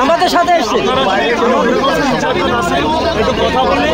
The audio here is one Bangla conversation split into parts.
আমাদের সাথে এসছে কথা বলি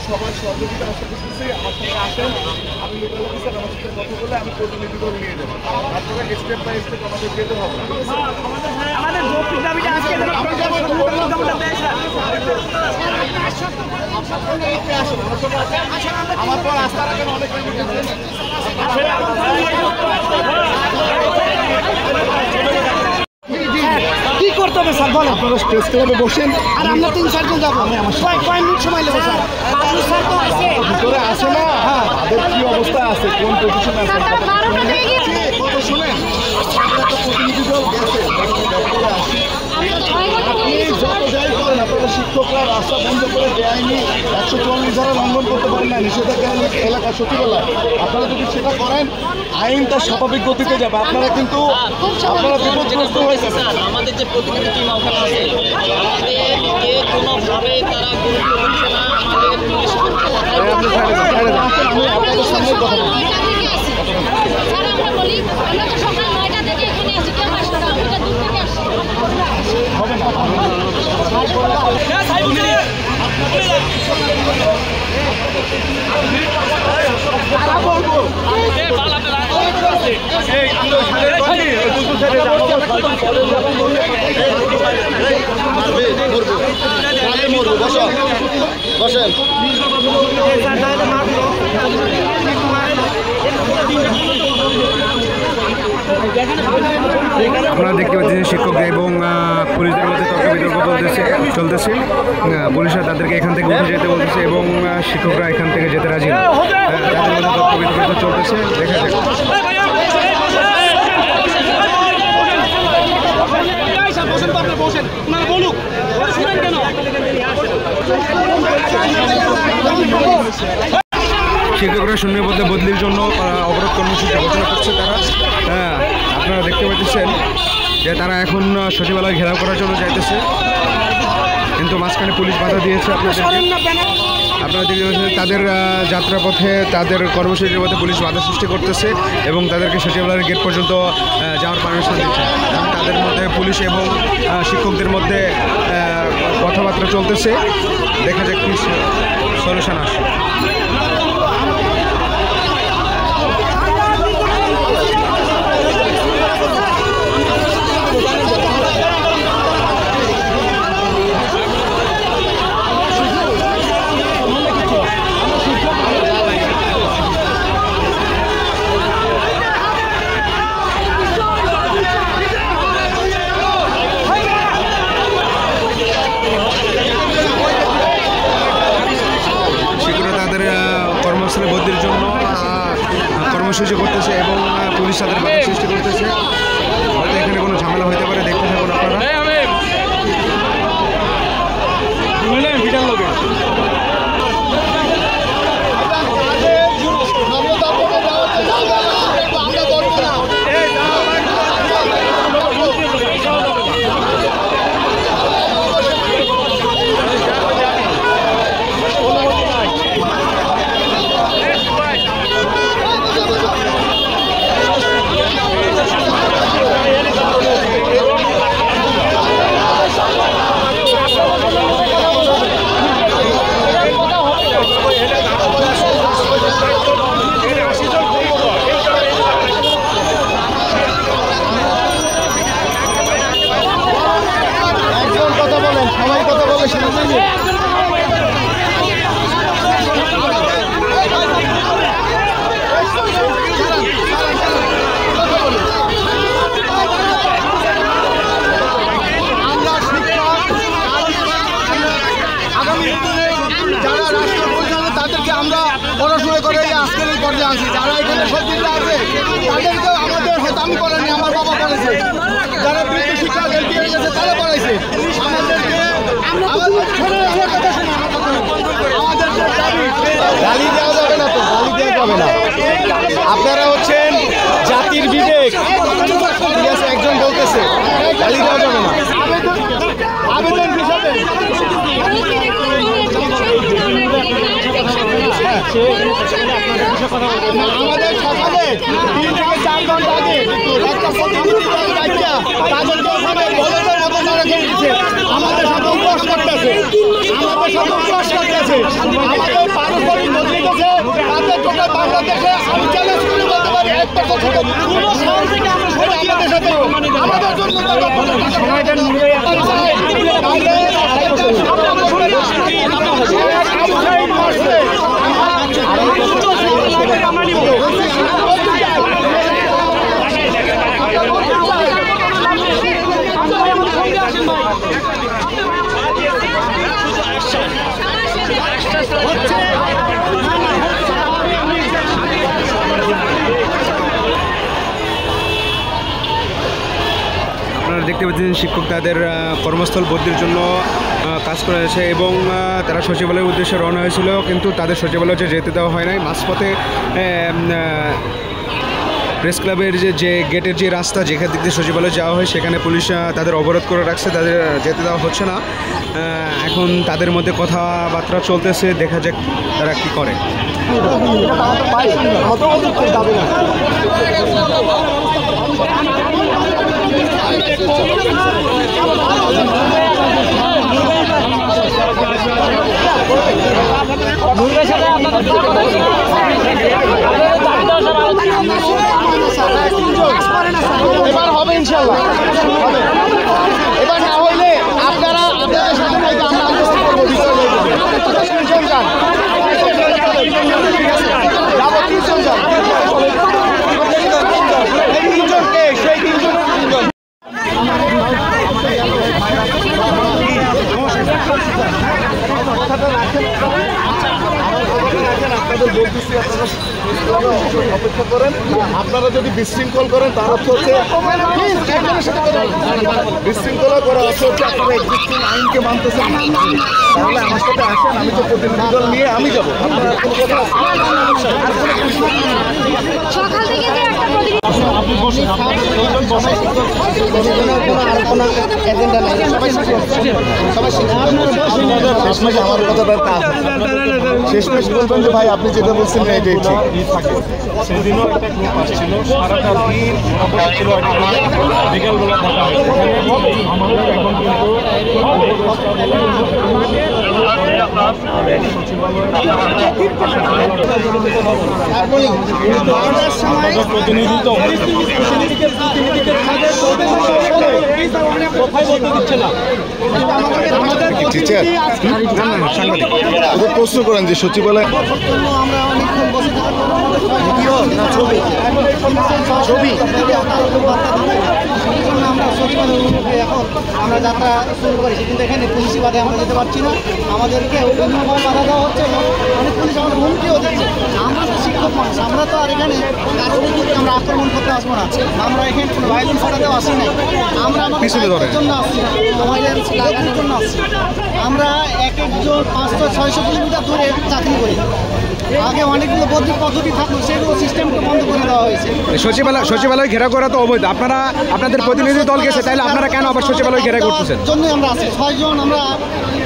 সবার সহযোগিতা আশা করতেছি। আমার সঙ্গে আসেন, আমি লোকাল অফিসার আমার সাথে কথা বলে আমি প্রতিনিধি করে নিয়ে যাবো। আপনারা স্টেপ বাই স্টেপ আমাদের যেতে হবে। আমার পর আস্থা রাখেন অনেক কি করতে হবে স্যার বলেন? আপনারা স্টেজ ক্লাবে বসেন আর আমরা 3-4 জন যাবো। কয় মিনিট সময় নেবো স্যার? ভিতরে আসে না, হ্যাঁ তাদের কি অবস্থা আছে, কোন পজিশনে আছে কথা শুনেন। প্রতিনিধি দল গেছে, আপনি যত যাই করেন আপনারা শিক্ষকরা রাস্তা বন্ধ করে দেয়নি 144 ধারা লঙ্ঘন করতে পারেন না, নিষেধাজ্ঞা এলাকা সচিবালয়। আপনারা যদি সেটা করেন আইন তার স্বাভাবিক গতিতে যাবে। আপনারা কিন্তু আপনারা বিপদগ্রস্ত হয়ে যাবেন। আমাদের যে প্রতিনিধি টিম ওখানে আছে তাদেরকে কোনোভাবে তারা গুরুত্ব দিচ্ছে না। আমাদের পুলিশ আমি আপনাদের সামনে কথা বলছি। হবে না বসেন। আপনারা দেখতে পাচ্ছেন শিক্ষকদের এবং পুলিশদের মধ্যে তর্ক বিতর্ক চলতেছে। পুলিশরা তাদেরকে এখান থেকে উঠে যেতে বলতেছে এবং শিক্ষকরা এখান থেকে যেতে রাজি না। তাদের মধ্যে তর্ক বিতর্ক চলতেছে, দেখা যাক। শিক্ষকরা শূন্যের বদলে বদলির জন্য অবরোধ কর্মসূচি ঘোষণা করছে তারা। আপনারা দেখতে পাচ্ছেন যে তারা এখন সচিবালয় ঘেরাও করার জন্য যাইতেছে, কিন্তু মাঝখানে পুলিশ বাধা দিয়েছে। আপনারা দেখতে পাচ্ছেন তাদের যাত্রাপথে তাদের কর্মসূচির মধ্যে পুলিশ বাধা সৃষ্টি করতেছে এবং তাদেরকে সচিবালয়ের গেট পর্যন্ত যাওয়ার পারমিশন দিচ্ছে। এবং তাদের মধ্যে পুলিশ এবং শিক্ষকদের মধ্যে কথাবার্তা চলতেছে, দেখা যাক কি সলিউশন আসে। কর্মসূচি করতেছে এবং পুলিশ তাদের বাধা সৃষ্টি করতেছে। হয়তো এখানে কোনো ঝামেলা হতে পারে, দেখতে থাকুন আপনারা। যারা এখানে সত্যিটা আছে তাদেরকেও আমাদের হয়তো আমি করেনি, আমার বাবা করেছে। যারা বৃত্ত শিক্ষক এলপিএ গেছে তারা করাইছে আমাদেরকে। গালি দেওয়া যাবে না, তো গালি দেওয়া যাবে না। আপনারা হচ্ছেন জাতির বিবেক, ঠিক আছে? একজন বলতেছে গালি দেওয়া যাবে না। আবেদন হিসাবে আমাদের সকালে 3 থেকে 4 ঘন্টা আগে একটা তাদেরকে ওখানে বলের মতো তারা করে দিচ্ছে। আমাদের সাথে উপবাস করতেছে, আমাদের পারস্পরিক নদী গেছে। তাদের টোটাল বাংলাদেশে আমি চ্যালেঞ্জ করে বলতে পারি 1% পুরো শহর থেকে আমাদের সাথে আমাদের জন্য দেখতে পাচ্ছেন শিক্ষক তাদের কর্মস্থল বদলির জন্য কাজ করে আছে এবং তারা সচিবালয়ের উদ্দেশ্যে রওনা হয়েছিল, কিন্তু তাদের সচিবালয়ে যেতে দেওয়া হয় নাই। মাঝপথে প্রেস ক্লাবের যে গেটের যে রাস্তা যেখান দিক দিয়ে সচিবালয়ে যাওয়া হয় সেখানে পুলিশ তাদের অবরোধ করে রাখছে, তাদের যেতে দেওয়া হচ্ছে না। এখন তাদের মধ্যে কথাবার্তা চলতেছে, দেখা যাক তারা কি করে। এবার হবে ইনশাল্লাহ, এবার না হইলে আপনারা আপনাদের সাথে হয়তো আমরা আলোচনা করবো। তিনজন যান, যাবো তিনজন যান, তিনজনকে সেই তিনজন অপেক্ষা করেন। আপনারা যদি বিশৃঙ্খল করেন তার অর্থ হচ্ছে বিশৃঙ্খলা করা অর্থ হচ্ছে আপনারা এক্সিস্টিং আইনকে মানতেছেন। তাহলে আমার সাথে আসেন, আমি তো প্রতিনিধি দল নিয়ে আমি যাবো। আপনারা কোনো কথা আপনি বসেন, আমার কথাটা শেষমেশ বলবেন যে ভাই আপনি যেটা বলছেন এটাই ঠিক। সেদিনও একটা গ্রুপ আসছিল, সারাটা দিন ছিল, বিকেলবেলা দেখা হয়েছে। আমাদের এখন কিন্তু প্রতিনিধি তো কোথায় বলতে দিচ্ছে না। টিচার ওদের প্রশ্ন করেন যে সচিবালয় আমরা অনেকক্ষণ বসে থাকার পর ছবি আমরা সচিবালয় অভিমুখে এখন আমরা যাত্রা শুরু করেছি, কিন্তু এখানে পুলিশি বাধে আমরা যেতে পারছি না। আমাদেরকে অভিভাবক বাধা দেওয়া হচ্ছে এবং অনেক পুলিশ আমাদের হুমকিও দিচ্ছে। আমরা তো শিক্ষক মানুষ, আমরা তো আর এখানে কারোর উপর আমরা আক্রমণ করতে আসবো না। আমরা এখানে কোনো ভাইলেন্স ঘটাতেও আসি নাই। আমরা আমাদের দায়িত্বের জন্য আসছি, ভাইলেন্স লাগানোর জন্য আসছি। আমরা এক একজন 500-600 কিলোমিটার দূরে চাকরি করি। আগে অনেকগুলো বদলি পদ্ধতি থাকলো, সেগুলো সিস্টেমকে বন্ধ করে দেওয়া হয়েছে। সচিবালয় ঘেরাও করা তো অবৈধ। আপনারা আপনাদের প্রতিনিধি দল গেছে, তাইলে আপনারা কেন আবার সচিবালয় ঘেরাও করতেছেন? জন্যই আমরা আছি 6 জন আমরা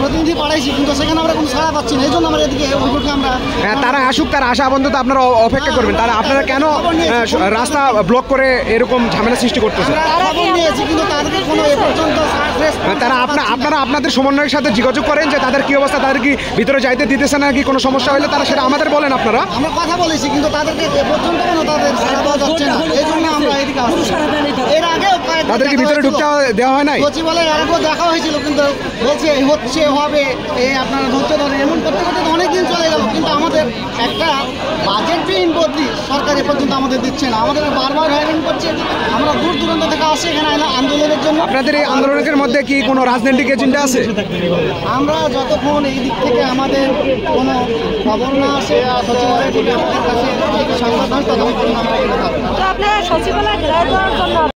প্রতিনিধি পাঠাইছি, কিন্তু সেখানে আমরা কোনো সাড়া পাচ্ছি না। এই জন্য আমরা এদিকে অভিমুখে আমরা হ্যাঁ, তারা আসুক, তারা আসা পর্যন্ত আপনারা অপেক্ষা করবেন। তারা আপনারা কেন রাস্তা ব্লক করে এরকম ঝামেলা সৃষ্টি করতেছেন? খবর নিয়েছি, কিন্তু তাদেরকে কোনো এ পর্যন্ত তারা আপনারা আপনাদের সমন্বয়ের সাথে যোগাযোগ করেন যে তাদের কি অবস্থা, তাদের কি ভিতরে যাইতে দিতেছে না, কি কোনো সমস্যা হলে তারা সেটা আমাদের বলেন। আপনারা আমরা কথা বলেছি, কিন্তু তাদেরকে এ পর্যন্ত কোনো তাদের সাড়া পাওয়া যাচ্ছে না। এই জন্য আমরা এদিকে আসছি। এর আগেও তাদেরকে ভিতরে ঢুকতে দেওয়া হয় নাই। সচিবালয়ের আগেও দেখা হয়েছিল, কিন্তু বলছে হচ্ছে হবে, আপনারা ধৈর্য ধরেন, এমন করতে করতে তো অনেক দিন চলে গেল। কিন্তু আমাদের একটা বাজেটবিহীন বদলি সরকার এ পর্যন্ত আমাদের দিচ্ছে না। আমাদের বারবার হয়রান করছে। আমরা দূর দূরান্ত থেকে আসি এখানে আন্দোলনের জন্য। আপনাদের এই আন্দোলনের মধ্যে কি কোনো রাজনৈতিক এজেন্ডা আছে? আমরা যতক্ষণ এই দিক থেকে আমাদের কোনো খবর না আসে, সচিবালয় থেকে আমাদের কাছে সংবাদ হয়, ততক্ষণ আমরা এখানে থাকবো। আপনারা সচিবালয় ঘেরাও করার জন্য